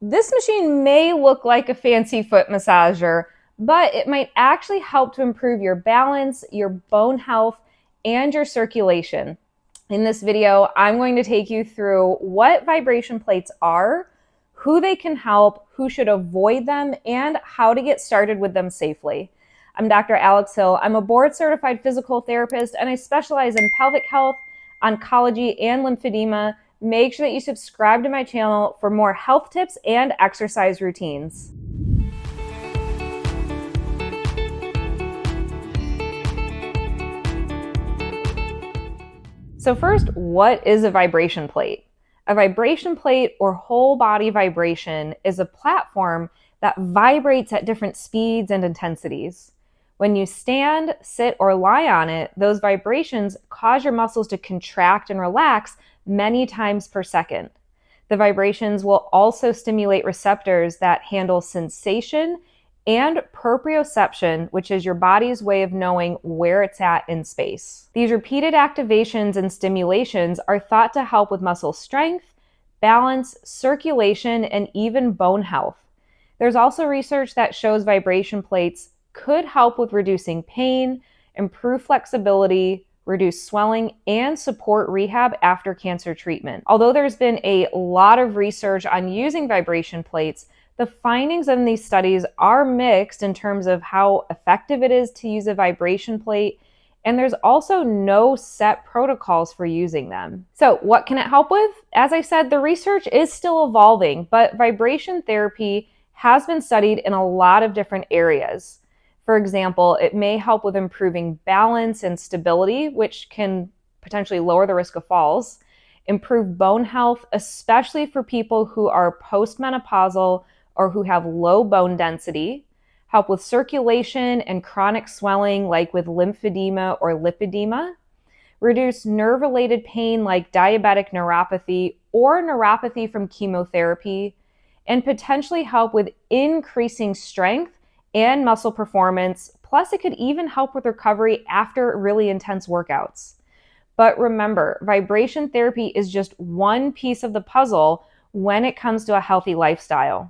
This machine may look like a fancy foot massager, but it might actually help to improve your balance, your bone health, and your circulation. In this video, I'm going to take you through what vibration plates are, who they can help, who should avoid them, and how to get started with them safely. I'm Dr. Alex Hill. I'm a board-certified physical therapist, and I specialize in pelvic health, oncology, and lymphedema. Make sure that you subscribe to my channel for more health tips and exercise routines. So first, what is a vibration plate? A vibration plate, or whole body vibration, is a platform that vibrates at different speeds and intensities. When you stand, sit, or lie on it, those vibrations cause your muscles to contract and relax many times per second. The vibrations will also stimulate receptors that handle sensation and proprioception, which is your body's way of knowing where it's at in space. These repeated activations and stimulations are thought to help with muscle strength, balance, circulation, and even bone health. There's also research that shows vibration plates could help with reducing pain, improve flexibility, reduce swelling, and support rehab after cancer treatment. Although there's been a lot of research on using vibration plates, the findings in these studies are mixed in terms of how effective it is to use a vibration plate, and there's also no set protocols for using them. So what can it help with? As I said, the research is still evolving, but vibration therapy has been studied in a lot of different areas. For example, it may help with improving balance and stability, which can potentially lower the risk of falls, improve bone health, especially for people who are postmenopausal or who have low bone density, help with circulation and chronic swelling like with lymphedema or lipedema, reduce nerve-related pain like diabetic neuropathy or neuropathy from chemotherapy, and potentially help with increasing strength and muscle performance. Plus, it could even help with recovery after really intense workouts. But remember, vibration therapy is just one piece of the puzzle when it comes to a healthy lifestyle.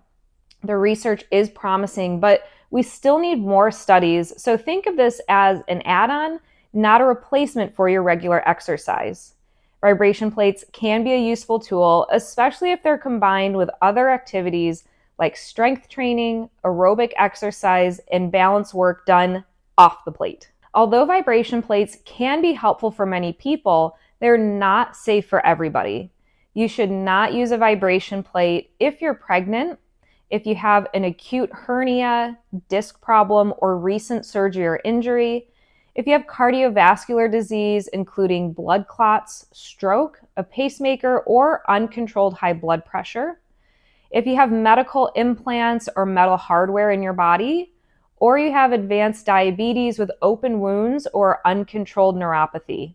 The research is promising, but we still need more studies. So think of this as an add-on, not a replacement for your regular exercise. Vibration plates can be a useful tool, especially if they're combined with other activities like strength training, aerobic exercise, and balance work done off the plate. Although vibration plates can be helpful for many people, they're not safe for everybody. You should not use a vibration plate if you're pregnant, if you have an acute hernia, disc problem, or recent surgery or injury, if you have cardiovascular disease, including blood clots, stroke, a pacemaker, or uncontrolled high blood pressure, if you have medical implants or metal hardware in your body, or you have advanced diabetes with open wounds or uncontrolled neuropathy.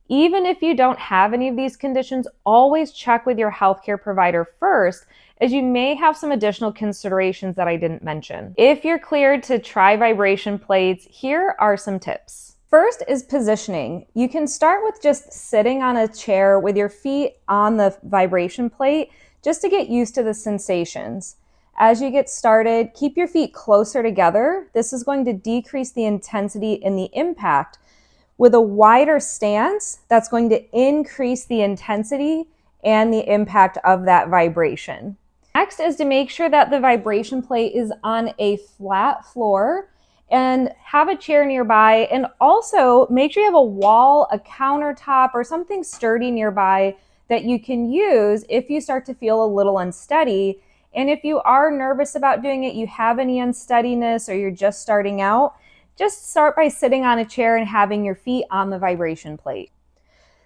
Even if you don't have any of these conditions, always check with your healthcare provider first, as you may have some additional considerations that I didn't mention. If you're cleared to try vibration plates, here are some tips. First is positioning. You can start with just sitting on a chair with your feet on the vibration plate just to get used to the sensations. As you get started, keep your feet closer together. This is going to decrease the intensity in the impact. With a wider stance, that's going to increase the intensity and the impact of that vibration. Next is to make sure that the vibration plate is on a flat floor and have a chair nearby, and also make sure you have a wall, a countertop, or something sturdy nearby that you can use if you start to feel a little unsteady. And if you are nervous about doing it, you have any unsteadiness, or you're just starting out, just start by sitting on a chair and having your feet on the vibration plate.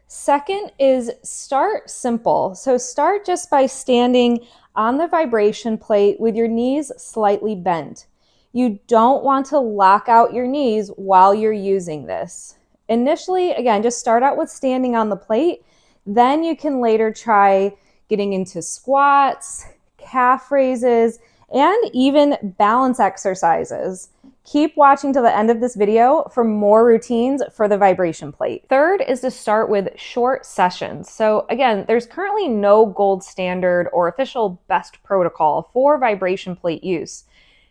Second is start simple. So start just by standing on the vibration plate with your knees slightly bent. You don't want to lock out your knees while you're using this. Initially, again, just start out with standing on the plate. Then you can later try getting into squats, calf raises, and even balance exercises. Keep watching till the end of this video for more routines for the vibration plate. Third is to start with short sessions. So again, there's currently no gold standard or official best protocol for vibration plate use.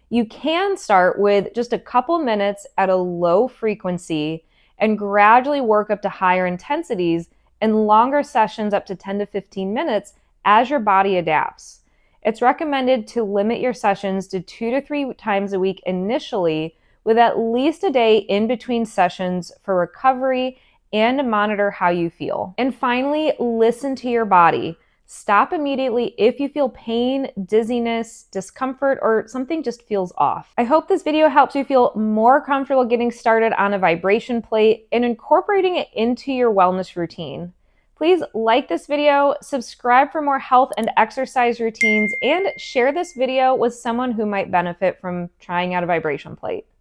You can start with just a couple minutes at a low frequency and gradually work up to higher intensities and longer sessions up to 10 to 15 minutes as your body adapts. It's recommended to limit your sessions to 2 to 3 times a week initially, with at least a day in between sessions for recovery and to monitor how you feel. And finally, listen to your body. Stop immediately if you feel pain, dizziness, discomfort, or something just feels off. I hope this video helps you feel more comfortable getting started on a vibration plate and incorporating it into your wellness routine. Please like this video, subscribe for more health and exercise routines, and share this video with someone who might benefit from trying out a vibration plate.